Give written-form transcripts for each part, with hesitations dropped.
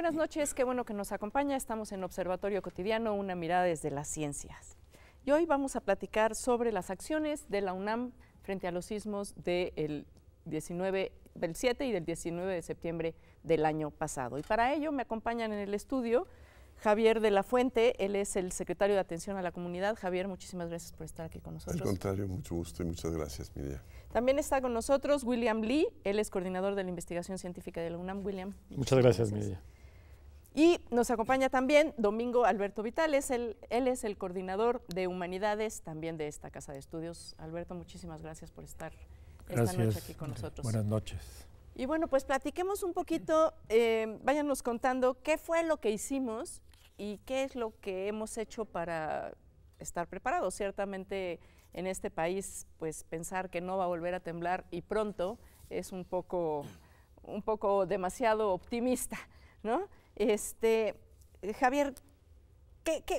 Buenas noches, qué bueno que nos acompaña. Estamos en Observatorio Cotidiano, una mirada desde las ciencias. Y hoy vamos a platicar sobre las acciones de la UNAM frente a los sismos del 7 y del 19 de septiembre del año pasado. Y para ello me acompañan en el estudio Javier de la Fuente, él es el secretario de Atención a la Comunidad. Javier, muchísimas gracias por estar aquí con nosotros. Al contrario, mucho gusto y muchas gracias, Miriam. También está con nosotros William Lee, él es coordinador de la investigación científica de la UNAM. William. Muchas gracias, Miriam. Y nos acompaña también Domingo Alberto Vitales, él es el coordinador de Humanidades también de esta Casa de Estudios. Alberto, muchísimas gracias por estar esta noche aquí con nosotros. Buenas noches. Y bueno, pues platiquemos un poquito, váyanos contando qué fue lo que hicimos y qué es lo que hemos hecho para estar preparados. Ciertamente en este país, pues pensar que no va a volver a temblar y pronto es un poco demasiado optimista, ¿no? Javier,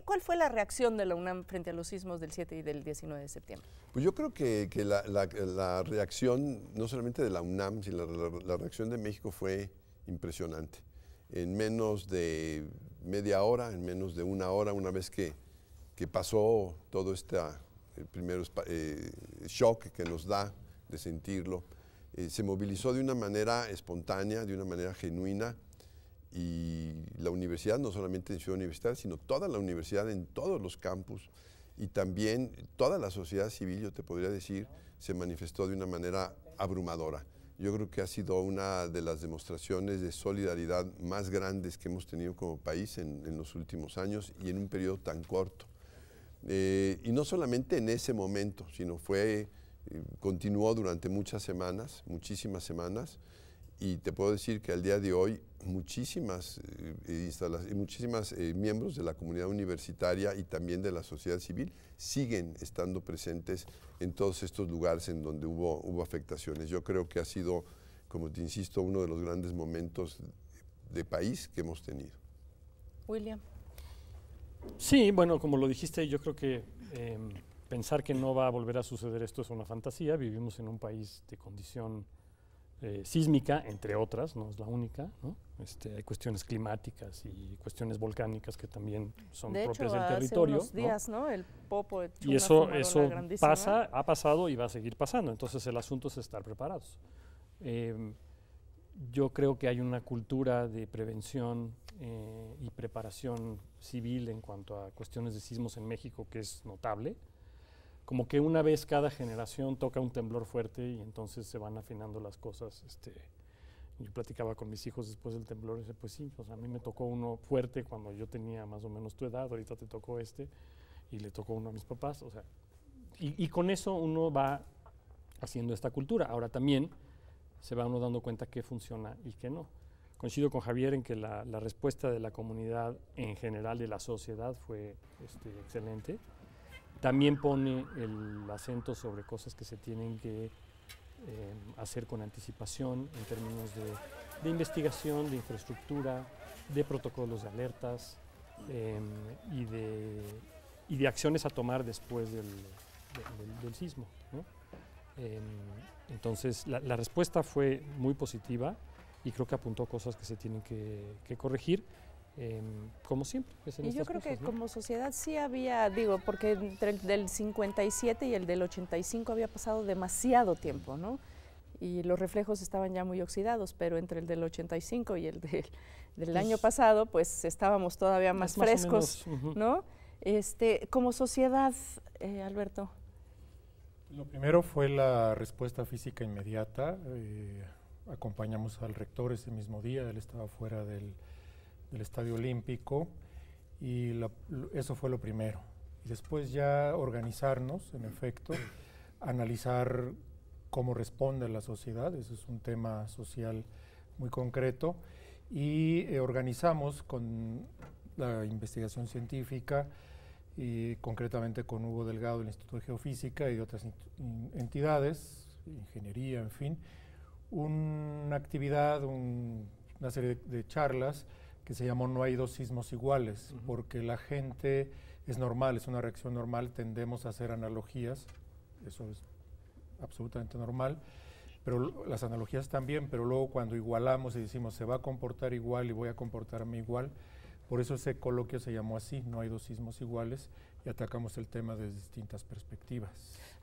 ¿cuál fue la reacción de la UNAM frente a los sismos del 7 y del 19 de septiembre? Pues yo creo que la reacción, no solamente de la UNAM, sino la reacción de México fue impresionante. En menos de media hora, en menos de una hora, una vez que pasó todo el primer shock que nos da de sentirlo, se movilizó de una manera espontánea, de una manera genuina, y la universidad, no solamente en Ciudad Universitaria, sino toda la universidad en todos los campus, y también toda la sociedad civil, yo te podría decir, se manifestó de una manera abrumadora. Yo creo que ha sido una de las demostraciones de solidaridad más grandes que hemos tenido como país en los últimos años y en un periodo tan corto. Y no solamente en ese momento, sino continuó durante muchas semanas, muchísimas semanas, y te puedo decir que al día de hoy muchísimas miembros de la comunidad universitaria y también de la sociedad civil siguen estando presentes en todos estos lugares en donde hubo afectaciones. Yo creo que ha sido, como te insisto, uno de los grandes momentos de país que hemos tenido. William. Sí, bueno, como lo dijiste, yo creo que pensar que no va a volver a suceder esto es una fantasía. Vivimos en un país de condición sísmica, entre otras, no es la única, ¿no? Hay cuestiones climáticas y cuestiones volcánicas que también son propias del territorio. De hecho, hace unos días, ¿no? El Popo echó y eso grandísima. ha pasado y va a seguir pasando. Entonces el asunto es estar preparados. Yo creo que hay una cultura de prevención y preparación civil en cuanto a cuestiones de sismos en México que es notable. Como que una vez cada generación toca un temblor fuerte y entonces se van afinando las cosas. Yo platicaba con mis hijos después del temblor y dije, pues sí, a mí me tocó uno fuerte cuando yo tenía más o menos tu edad, ahorita te tocó y le tocó uno a mis papás. Y con eso uno va haciendo esta cultura. Ahora también se va uno dando cuenta qué funciona y qué no. Coincido con Javier en que la respuesta de la comunidad en general, de la sociedad, fue excelente. También pone el acento sobre cosas que se tienen que hacer con anticipación en términos de investigación, de infraestructura, de protocolos de alertas y de acciones a tomar después del sismo, ¿no? Entonces, la respuesta fue muy positiva y creo que apuntó cosas que se tienen que corregir. Como siempre. Y yo creo que como sociedad sí había, porque entre el del 57 y el del 85 había pasado demasiado tiempo, ¿no? Y los reflejos estaban ya muy oxidados, pero entre el del 85 y el del año pasado, pues estábamos todavía más frescos, ¿no? Como sociedad, Alberto. Lo primero fue la respuesta física inmediata. Acompañamos al rector ese mismo día, él estaba fuera del Estadio Olímpico y eso fue lo primero. Y después ya organizarnos, en efecto, analizar cómo responde la sociedad, eso es un tema social muy concreto, y organizamos con la investigación científica y concretamente con Hugo Delgado del Instituto de Geofísica y otras entidades, ingeniería, en fin, una actividad, una serie de charlas que se llamó No hay dos sismos iguales, porque la gente es normal, es una reacción normal, tendemos a hacer analogías, eso es absolutamente normal, pero las analogías también, pero luego cuando igualamos y decimos se va a comportar igual y voy a comportarme igual, por eso ese coloquio se llamó así, no hay dos sismos iguales, y atacamos el tema desde distintas perspectivas.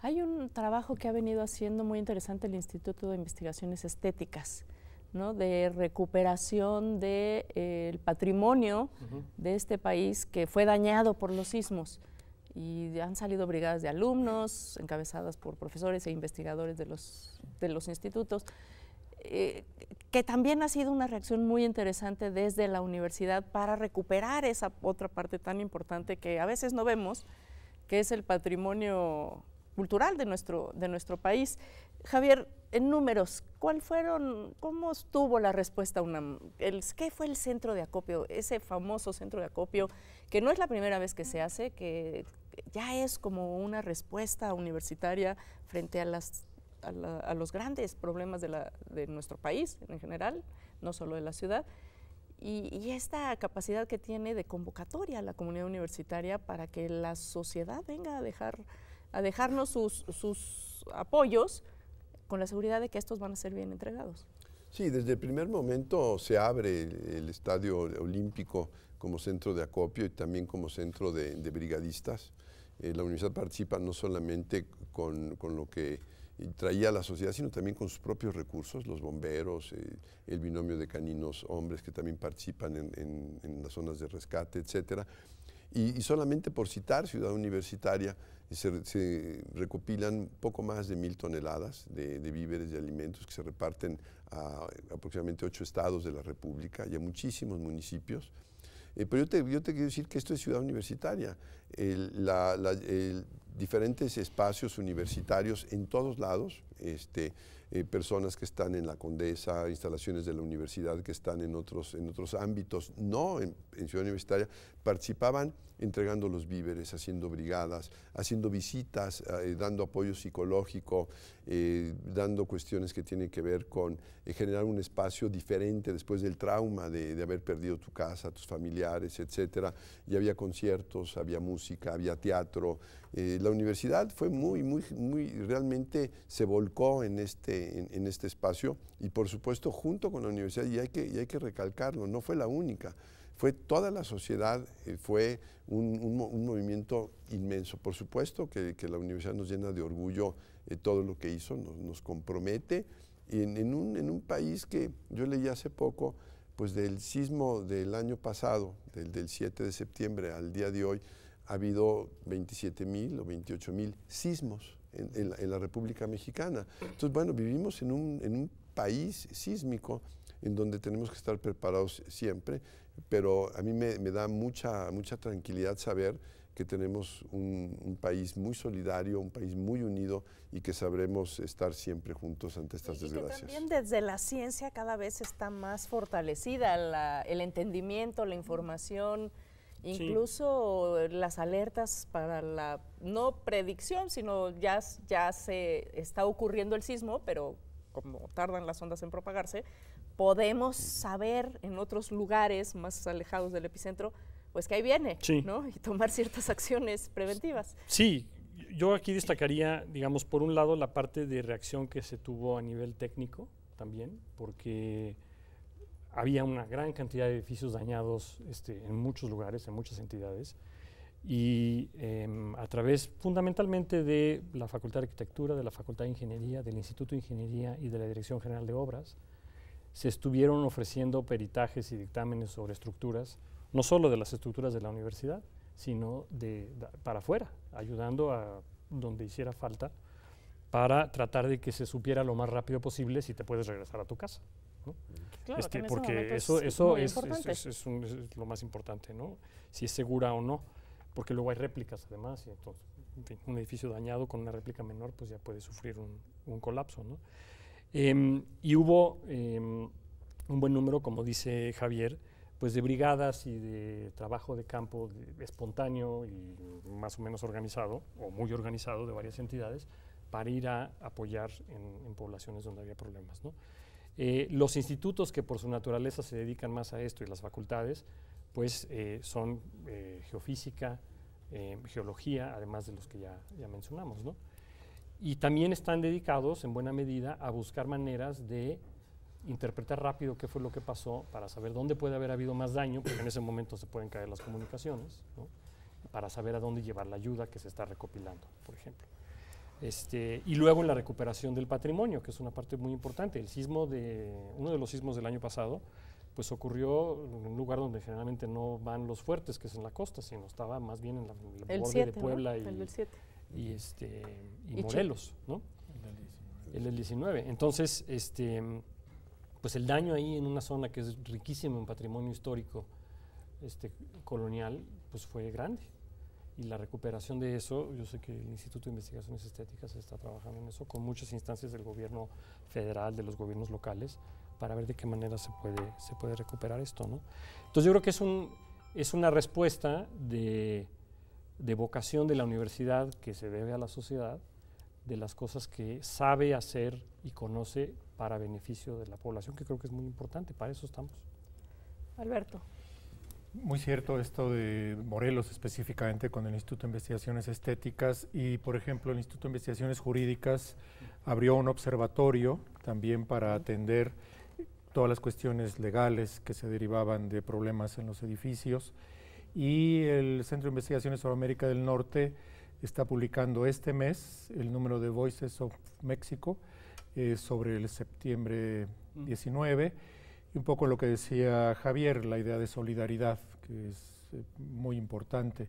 Hay un trabajo que ha venido haciendo muy interesante el Instituto de Investigaciones Estéticas, ¿no? De recuperación del patrimonio de este país que fue dañado por los sismos. Y han salido brigadas de alumnos, encabezadas por profesores e investigadores de los institutos, que también ha sido una reacción muy interesante desde la universidad para recuperar esa otra parte tan importante que a veces no vemos, que es el patrimonio cultural de nuestro país. Javier, en números, ¿cómo estuvo la respuesta UNAM? ¿Qué fue el centro de acopio, ese famoso centro de acopio, que no es la primera vez que se hace, que ya es como una respuesta universitaria frente a los grandes problemas de nuestro país en general, no solo de la ciudad, y esta capacidad que tiene de convocatoria a la comunidad universitaria para que la sociedad venga a dejarnos sus apoyos con la seguridad de que estos van a ser bien entregados? Sí, desde el primer momento se abre el Estadio Olímpico como centro de acopio y también como centro de brigadistas. La universidad participa no solamente con lo que traía la sociedad, sino también con sus propios recursos, los bomberos, el binomio de caninos hombres que también participan en las zonas de rescate, etcétera. Y solamente por citar Ciudad Universitaria, se recopilan poco más de 1,000 toneladas de víveres, de alimentos que se reparten a aproximadamente 8 estados de la República y a muchísimos municipios. Pero yo te quiero decir que esto es Ciudad Universitaria. Diferentes espacios universitarios en todos lados, personas que están en la Condesa, instalaciones de la universidad que están en otros ámbitos, no en Ciudad Universitaria, participaban entregando los víveres, haciendo brigadas, haciendo visitas, dando apoyo psicológico, dando cuestiones que tienen que ver con generar un espacio diferente después del trauma de haber perdido tu casa, tus familiares, etcétera. Y había conciertos, había música, había teatro. La universidad fue realmente se volcó en este espacio y por supuesto junto con la universidad, y hay que recalcarlo, no fue la única. Fue toda la sociedad, fue un movimiento inmenso. Por supuesto que la universidad nos llena de orgullo todo lo que hizo, nos compromete en un país que yo leí hace poco, pues del sismo del año pasado, del 7 de septiembre al día de hoy, ha habido 27,000 o 28,000 sismos en la República Mexicana. Entonces, bueno, vivimos en un país sísmico en donde tenemos que estar preparados siempre, pero a mí me da mucha tranquilidad saber que tenemos un país muy solidario, un país muy unido y que sabremos estar siempre juntos ante estas desgracias. Y que también desde la ciencia cada vez está más fortalecida el entendimiento, la información, incluso las alertas para la no predicción, sino ya se está ocurriendo el sismo, pero como tardan las ondas en propagarse, podemos saber en otros lugares más alejados del epicentro, pues que ahí viene, ¿no? Y tomar ciertas acciones preventivas. Sí, yo aquí destacaría, digamos, por un lado la parte de reacción que se tuvo a nivel técnico también, porque había una gran cantidad de edificios dañados en muchos lugares, en muchas entidades, y a través fundamentalmente de la Facultad de Arquitectura, de la Facultad de Ingeniería, del Instituto de Ingeniería y de la Dirección General de Obras, se estuvieron ofreciendo peritajes y dictámenes sobre estructuras, no solo de las estructuras de la universidad, sino para afuera, ayudando a donde hiciera falta para tratar de que se supiera lo más rápido posible si te puedes regresar a tu casa, ¿no? Claro, porque eso es lo más importante, ¿no? Si es segura o no, porque luego hay réplicas además, y entonces, en fin, un edificio dañado con una réplica menor pues ya puede sufrir un colapso, ¿no? Y hubo un buen número, como dice Javier, pues de brigadas y de trabajo de campo espontáneo y más o menos organizado, o muy organizado de varias entidades, para ir a apoyar en poblaciones donde había problemas, ¿no? Los institutos que por su naturaleza se dedican más a esto y las facultades, pues son geofísica, geología, además de los que ya mencionamos, ¿no? y también están dedicados en buena medida a buscar maneras de interpretar rápido qué fue lo que pasó para saber dónde puede haber habido más daño, porque en ese momento se pueden caer las comunicaciones, ¿no? Para saber a dónde llevar la ayuda que se está recopilando, por ejemplo. Y luego en la recuperación del patrimonio, que es una parte muy importante. Uno de los sismos del año pasado, pues ocurrió en un lugar donde generalmente no van los fuertes, que es en la costa, sino estaba más bien en el borde 7, de Puebla, ¿no? El del 7. y Morelos, ¿no? El del 19. Entonces, pues el daño ahí en una zona que es riquísima en patrimonio histórico colonial, pues fue grande. Y la recuperación de eso, yo sé que el Instituto de Investigaciones Estéticas está trabajando en eso con muchas instancias del gobierno federal, de los gobiernos locales, para ver de qué manera se puede recuperar esto, ¿no? Entonces yo creo que es una respuesta de vocación de la universidad que se debe a la sociedad, de las cosas que sabe hacer y conoce para beneficio de la población, que creo que es muy importante, para eso estamos. Alberto. Muy cierto esto de Morelos específicamente con el Instituto de Investigaciones Estéticas y, por ejemplo, el Instituto de Investigaciones Jurídicas abrió un observatorio también para atender todas las cuestiones legales que se derivaban de problemas en los edificios, y el Centro de Investigaciones sobre América del Norte está publicando este mes el número de Voices of Mexico sobre el septiembre 19, y un poco lo que decía Javier, la idea de solidaridad, que es muy importante.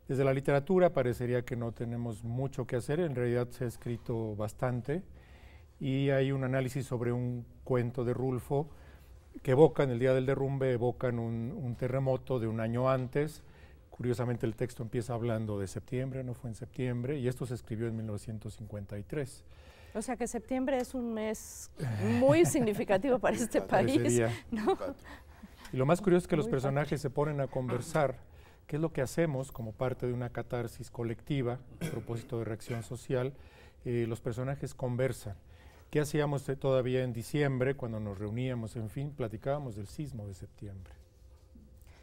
Desde la literatura parecería que no tenemos mucho que hacer, en realidad se ha escrito bastante, y hay un análisis sobre un cuento de Rulfo que evocan, el día del derrumbe, evocan un terremoto de un año antes. Curiosamente el texto empieza hablando de septiembre, no fue en septiembre, y esto se escribió en 1953. O sea que septiembre es un mes muy significativo para este país, ¿no? Y lo más curioso es que los personajes se ponen a conversar, qué es lo que hacemos como parte de una catarsis colectiva, a propósito de reacción social. Los personajes conversan. ¿Qué hacíamos todavía en diciembre cuando nos reuníamos? En fin, platicábamos del sismo de septiembre.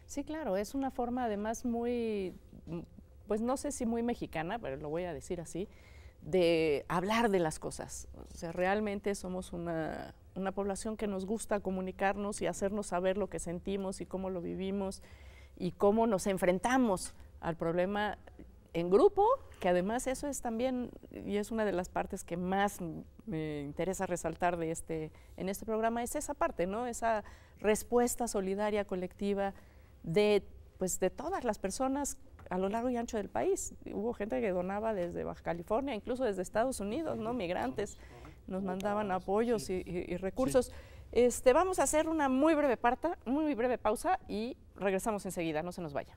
Sí, claro, es una forma además muy, pues no sé si muy mexicana, pero lo voy a decir así, de hablar de las cosas. O sea, realmente somos una población que nos gusta comunicarnos y hacernos saber lo que sentimos y cómo lo vivimos y cómo nos enfrentamos al problema en grupo, que además eso es también, y es una de las partes que más me interesa resaltar en este programa, es esa parte, ¿no? Esa respuesta solidaria, colectiva, de todas las personas a lo largo y ancho del país. Hubo gente que donaba desde Baja California, incluso desde Estados Unidos, ¿no? Migrantes nos mandaban apoyos y recursos. Sí. Vamos a hacer una muy breve pausa y regresamos enseguida, no se nos vaya.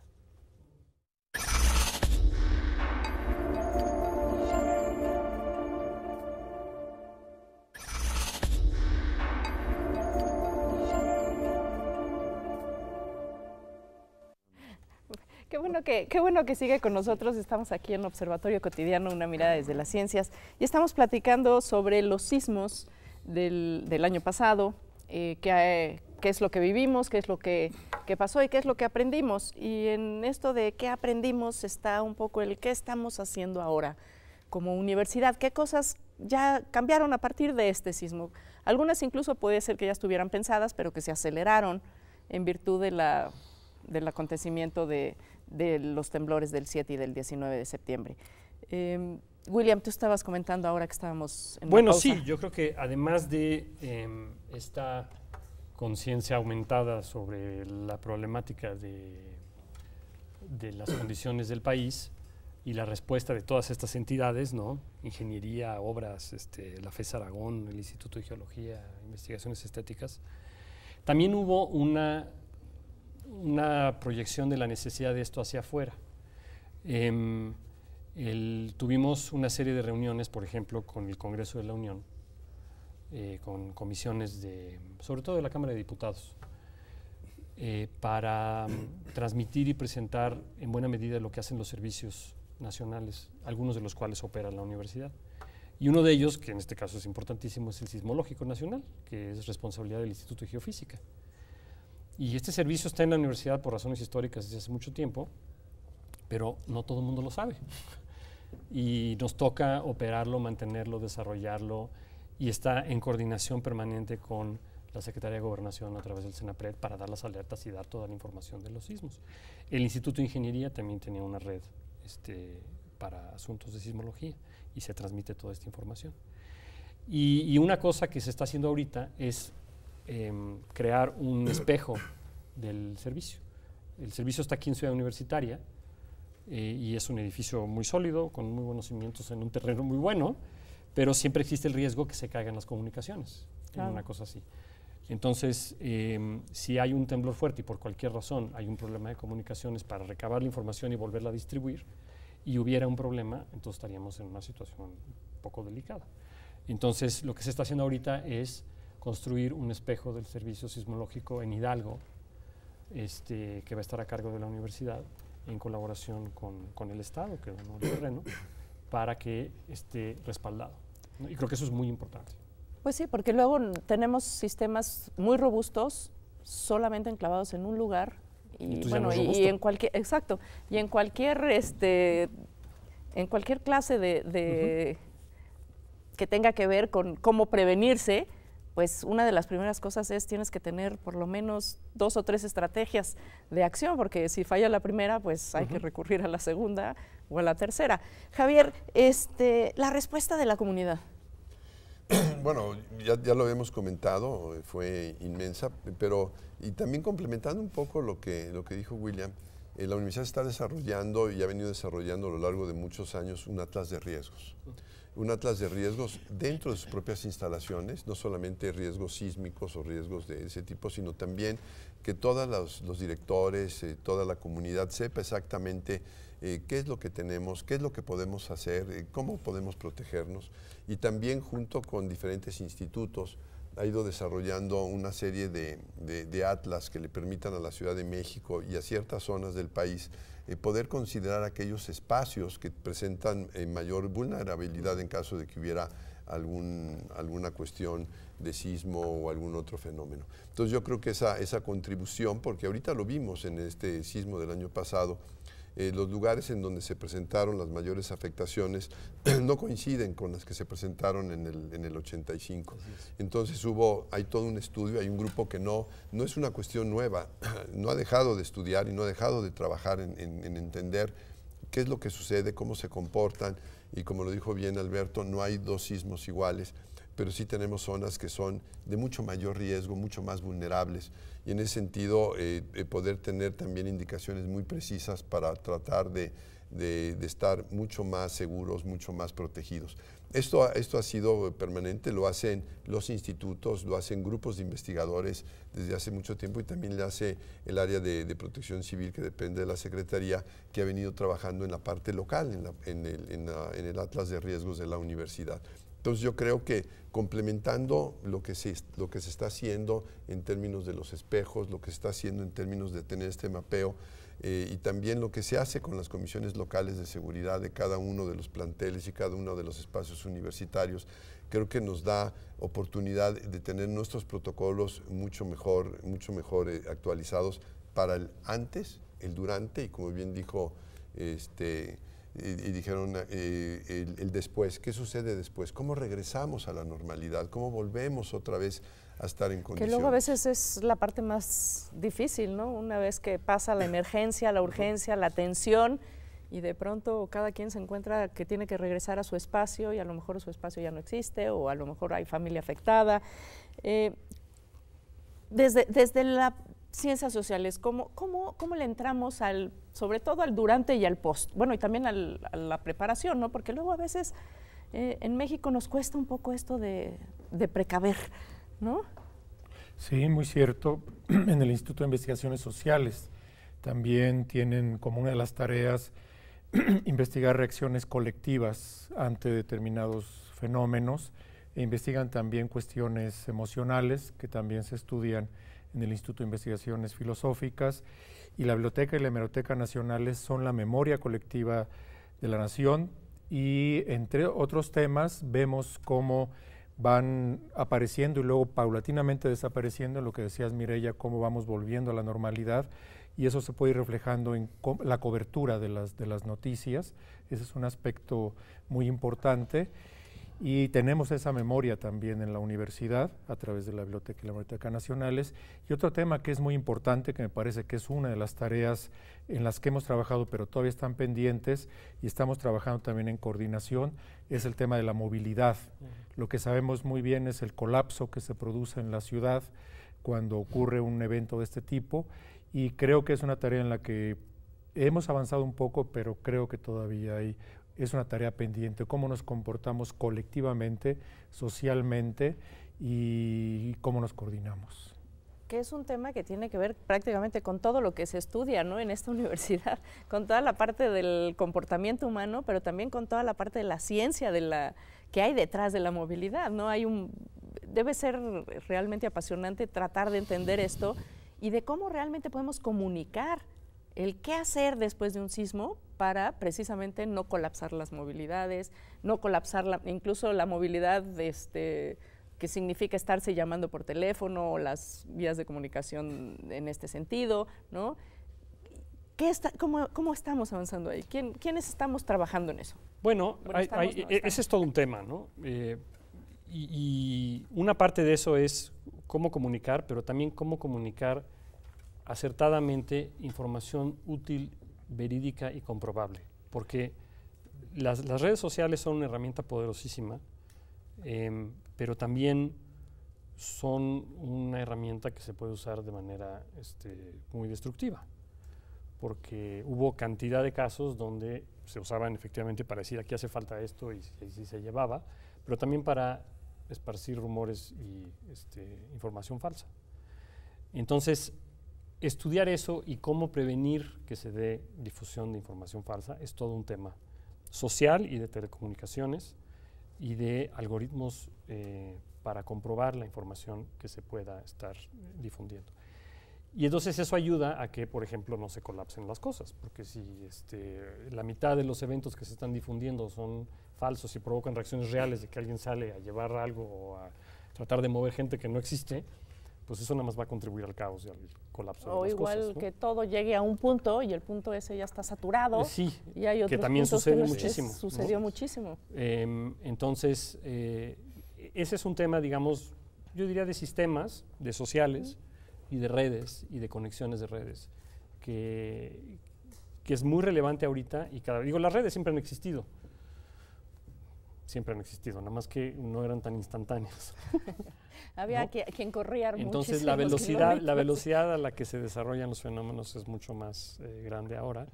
Qué bueno que sigue con nosotros. Estamos aquí en Observatorio Cotidiano, una mirada desde las ciencias, y estamos platicando sobre los sismos del año pasado, qué es lo que vivimos, qué es lo que pasó y qué es lo que aprendimos. Y en esto de qué aprendimos está un poco el qué estamos haciendo ahora como universidad, qué cosas ya cambiaron a partir de este sismo. Algunas incluso puede ser que ya estuvieran pensadas, pero que se aceleraron en virtud del acontecimiento de los temblores del 7 y del 19 de septiembre. William, tú estabas comentando ahora que estábamos en Bueno, la pausa. sí, yo creo que además de esta conciencia aumentada sobre la problemática de las condiciones del país y la respuesta de todas estas entidades, ¿no? Ingeniería, obras, la FES Aragón, el Instituto de Geología, Investigaciones Estéticas, también hubo una proyección de la necesidad de esto hacia afuera. Tuvimos una serie de reuniones, por ejemplo, con el Congreso de la Unión, con comisiones sobre todo de la Cámara de Diputados, para transmitir y presentar en buena medida lo que hacen los servicios nacionales, algunos de los cuales opera la universidad. Y uno de ellos, que en este caso es importantísimo, es el Sismológico Nacional, que es responsabilidad del Instituto de Geofísica. Y este servicio está en la universidad por razones históricas desde hace mucho tiempo, pero no todo el mundo lo sabe. y nos toca operarlo, mantenerlo, desarrollarlo, y está en coordinación permanente con la Secretaría de Gobernación a través del Senapred para dar las alertas y dar toda la información de los sismos. El Instituto de Ingeniería también tenía una red para asuntos de sismología y se transmite toda esta información. Y una cosa que se está haciendo ahorita es crear un espejo del servicio. El servicio está aquí en Ciudad Universitaria y es un edificio muy sólido, con muy buenos cimientos en un terreno muy bueno, pero siempre existe el riesgo que se caigan las comunicaciones, en una cosa así. Entonces, si hay un temblor fuerte y por cualquier razón hay un problema de comunicaciones para recabar la información y volverla a distribuir, y hubiera un problema, entonces estaríamos en una situación un poco delicada. Entonces, lo que se está haciendo ahorita es construir un espejo del servicio sismológico en Hidalgo, que va a estar a cargo de la universidad, en colaboración con el Estado, que donó el terreno, para que esté respaldado, ¿no? Y creo que eso es muy importante. Pues sí, porque luego tenemos sistemas muy robustos, solamente enclavados en un lugar, y bueno, y en cualquier, exacto, y en cualquier clase de que tenga que ver con cómo prevenirse, pues una de las primeras cosas es tienes que tener por lo menos 2 o 3 estrategias de acción, porque si falla la primera, pues hay que recurrir a la segunda o a la tercera. Javier, la respuesta de la comunidad. Bueno, ya lo hemos comentado, fue inmensa, pero y también complementando un poco lo que dijo William, la universidad está desarrollando y ha venido desarrollando a lo largo de muchos años un atlas de riesgos. Un atlas de riesgos dentro de sus propias instalaciones, no solamente riesgos sísmicos o riesgos de ese tipo, sino también que todos los directores, toda la comunidad sepa exactamente qué es lo que tenemos, qué es lo que podemos hacer, cómo podemos protegernos, y también junto con diferentes institutos ha ido desarrollando una serie de atlas que le permitan a la Ciudad de México y a ciertas zonas del país poder considerar aquellos espacios que presentan mayor vulnerabilidad en caso de que hubiera alguna cuestión de sismo o algún otro fenómeno. Entonces yo creo que esa contribución, porque ahorita lo vimos en este sismo del año pasado, los lugares en donde se presentaron las mayores afectaciones no coinciden con las que se presentaron en el 85. Entonces hay todo un estudio, hay un grupo que no es una cuestión nueva, no ha dejado de estudiar y no ha dejado de trabajar en entender qué es lo que sucede, cómo se comportan, y como lo dijo bien Alberto, no hay 2 sismos iguales, pero sí tenemos zonas que son de mucho mayor riesgo, mucho más vulnerables, y en ese sentido poder tener también indicaciones muy precisas para tratar de estar mucho más seguros, mucho más protegidos. Esto ha sido permanente, lo hacen los institutos, lo hacen grupos de investigadores desde hace mucho tiempo, y también le hace el área de protección civil, que depende de la Secretaría, que ha venido trabajando en la parte local, en el Atlas de Riesgos de la universidad. Entonces yo creo que complementando lo que se está haciendo en términos de los espejos, lo que se está haciendo en términos de tener este mapeo, y también lo que se hace con las comisiones locales de seguridad de cada uno de los planteles y cada uno de los espacios universitarios, creo que nos da oportunidad de tener nuestros protocolos mucho mejor actualizados para el antes, el durante, y como bien dijo y dijeron el después. ¿Qué sucede después? ¿Cómo regresamos a la normalidad? ¿Cómo volvemos otra vez a estar en condiciones? Que luego a veces es la parte más difícil, ¿no? Una vez que pasa la emergencia, la urgencia, la tensión, y de pronto cada quien se encuentra que tiene que regresar a su espacio, y a lo mejor su espacio ya no existe, o a lo mejor hay familia afectada. Desde las ciencias sociales, ¿cómo le entramos sobre todo al durante y al post? Bueno, y también a la preparación, ¿no? Porque luego a veces en México nos cuesta un poco esto de precaver, ¿no? Sí, muy cierto. En el Instituto de Investigaciones Sociales también tienen como una de las tareas investigar reacciones colectivas ante determinados fenómenos, e investigan también cuestiones emocionales que también se estudian en el Instituto de Investigaciones Filosóficas, y la Biblioteca y la Hemeroteca Nacionales son la memoria colectiva de la nación, y entre otros temas vemos cómo van apareciendo y luego paulatinamente desapareciendo, lo que decías, Mireya, cómo vamos volviendo a la normalidad, y eso se puede ir reflejando en la cobertura de las noticias. Ese es un aspecto muy importante. Y tenemos esa memoria también en la universidad, a través de la Biblioteca y la Biblioteca Nacionales. Y otro tema que es muy importante, que me parece que es una de las tareas en las que hemos trabajado, pero todavía están pendientes, y estamos trabajando también en coordinación, es el tema de la movilidad. Lo que sabemos muy bien es el colapso que se produce en la ciudad cuando ocurre un evento de este tipo, y creo que es una tarea en la que hemos avanzado un poco, pero creo que todavía es una tarea pendiente, cómo nos comportamos colectivamente, socialmente, y cómo nos coordinamos. Que es un tema que tiene que ver prácticamente con todo lo que se estudia, ¿no?, en esta universidad, con toda la parte del comportamiento humano, pero también con toda la parte de la ciencia que hay detrás de la movilidad, ¿no? Debe ser realmente apasionante tratar de entender esto y de cómo realmente podemos comunicar el qué hacer después de un sismo para precisamente no colapsar las movilidades, no colapsar incluso la movilidad que significa estarse llamando por teléfono o las vías de comunicación en este sentido, ¿no? ¿Cómo estamos avanzando ahí? ¿Quiénes estamos trabajando en eso? Bueno, ese es todo un tema, ¿no? Y una parte de eso es cómo comunicar, pero también cómo comunicar acertadamente información útil, verídica y comprobable, porque las redes sociales son una herramienta poderosísima, pero también son una herramienta que se puede usar de manera muy destructiva, porque hubo cantidad de casos donde se usaban efectivamente para decir aquí hace falta esto y se llevaba, pero también para esparcir rumores y información falsa. Entonces, estudiar eso y cómo prevenir que se dé difusión de información falsa es todo un tema social y de telecomunicaciones y de algoritmos para comprobar la información que se pueda estar difundiendo. Y entonces eso ayuda a que, por ejemplo, no se colapsen las cosas, porque si la mitad de los eventos que se están difundiendo son falsos y provocan reacciones reales de que alguien sale a llevar algo o a tratar de mover gente que no existe, pues eso nada más va a contribuir al caos y al colapso de las cosas. O igual que todo llegue a un punto y el punto ese ya está saturado. Sí, y hay otros que también puntos sucede que muchísimo. Sucedió muchísimo. Entonces, ese es un tema, digamos, yo diría de sistemas, de sociales y de redes y de conexiones de redes, que es muy relevante ahorita y las redes siempre han existido. Siempre han existido, nada más que no eran tan instantáneas. Había quien corría entonces la velocidad a la que se desarrollan los fenómenos es mucho más grande ahora,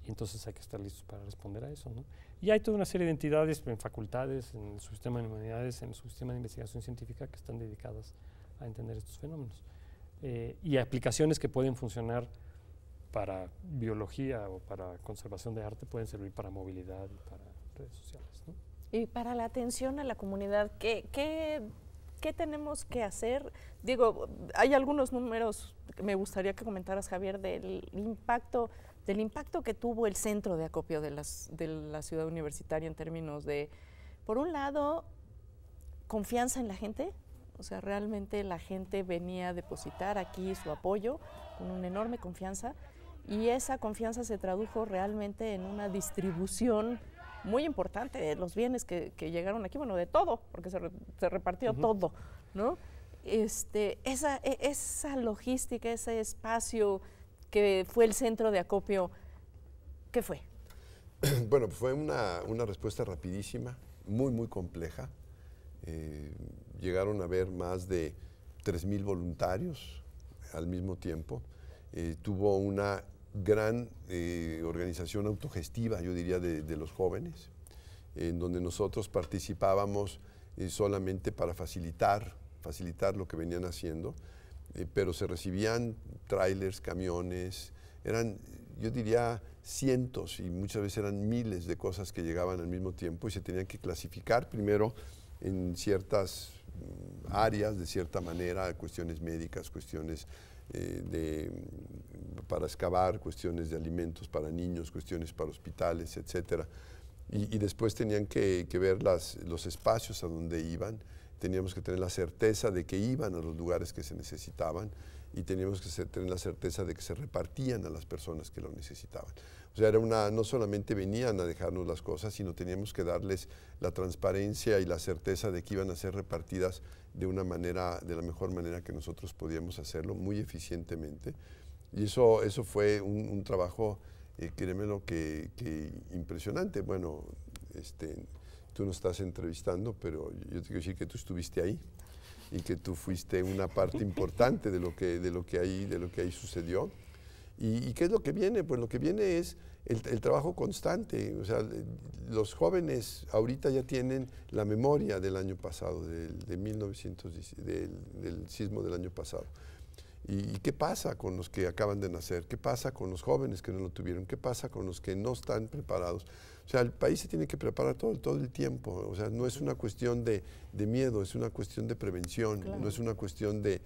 y entonces hay que estar listos para responder a eso, ¿no? Y hay toda una serie de entidades en facultades, en el subsistema de humanidades, en el subsistema de investigación científica que están dedicadas a entender estos fenómenos. Y aplicaciones que pueden funcionar para biología o para conservación de arte pueden servir para movilidad y para redes sociales, ¿no? Y para la atención a la comunidad, ¿qué tenemos que hacer? Digo, hay algunos números que me gustaría que comentaras, Javier, del impacto que tuvo el centro de acopio de la ciudad universitaria en términos de, por un lado, confianza en la gente. O sea, realmente la gente venía a depositar aquí su apoyo con una enorme confianza, y esa confianza se tradujo realmente en una distribución muy importante de los bienes que llegaron aquí, bueno, de todo, porque se repartió todo, ¿no? Esa logística, ese espacio que fue el centro de acopio, ¿qué fue? Bueno, fue una respuesta rapidísima, muy, muy compleja. Llegaron a haber más de 3,000 voluntarios al mismo tiempo. Tuvo una gran organización autogestiva, yo diría, de los jóvenes, en donde nosotros participábamos solamente para facilitar lo que venían haciendo, pero se recibían trailers, camiones, eran, yo diría, cientos y muchas veces eran miles de cosas que llegaban al mismo tiempo y se tenían que clasificar primero en ciertas áreas, de cierta manera, cuestiones médicas, cuestiones para excavar, cuestiones de alimentos para niños, cuestiones para hospitales, etcétera. Y después tenían que ver los espacios a donde iban, teníamos que tener la certeza de que iban a los lugares que se necesitaban y teníamos que tener la certeza de que se repartían a las personas que lo necesitaban. O sea, no solamente venían a dejarnos las cosas, sino teníamos que darles la transparencia y la certeza de que iban a ser repartidas de la mejor manera que nosotros podíamos hacerlo, muy eficientemente. Y eso fue un trabajo, créemelo, que impresionante. Bueno, tú nos estás entrevistando, pero yo te quiero decir que tú estuviste ahí y que tú fuiste una parte importante de lo que ahí sucedió. ¿Y qué es lo que viene? Pues lo que viene es el trabajo constante. O sea, los jóvenes ahorita ya tienen la memoria del año pasado, del sismo del año pasado. ¿Y qué pasa con los que acaban de nacer? ¿Qué pasa con los jóvenes que no lo tuvieron? ¿Qué pasa con los que no están preparados? O sea, el país se tiene que preparar todo el tiempo. O sea, no es una cuestión de miedo, es una cuestión de prevención, claro. No es una cuestión de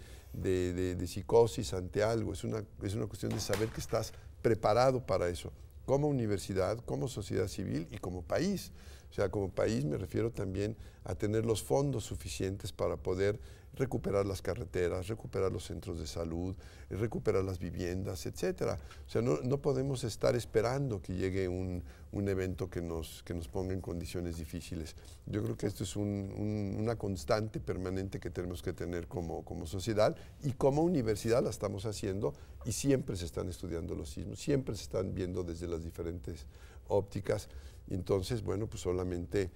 psicosis ante algo, es una cuestión de saber que estás preparado para eso, como universidad, como sociedad civil y como país. O sea, como país me refiero también a tener los fondos suficientes para poder recuperar las carreteras, recuperar los centros de salud, recuperar las viviendas, etcétera. O sea, no podemos estar esperando que llegue un evento que nos ponga en condiciones difíciles. Yo creo que esto es una constante permanente que tenemos que tener como sociedad, y como universidad la estamos haciendo, y siempre se están estudiando los sismos, siempre se están viendo desde las diferentes ópticas. Y entonces, bueno, pues solamente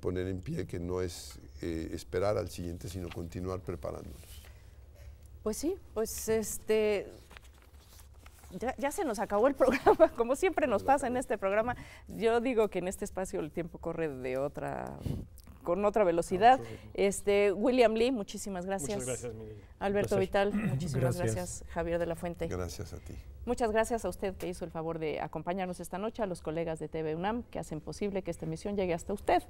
poner en pie que no es esperar al siguiente, sino continuar preparándonos. Pues sí, pues ya se nos acabó el programa, como siempre nos pasa en este programa. Yo digo que en este espacio el tiempo corre con otra velocidad. William Lee, muchísimas gracias. Muchas gracias, Miguel. Alberto Vital, muchísimas gracias. Javier de la Fuente. Gracias a ti. Muchas gracias a usted que hizo el favor de acompañarnos esta noche, a los colegas de TV UNAM que hacen posible que esta emisión llegue hasta usted.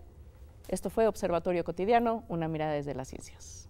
Esto fue Observatorio Cotidiano, una mirada desde las ciencias.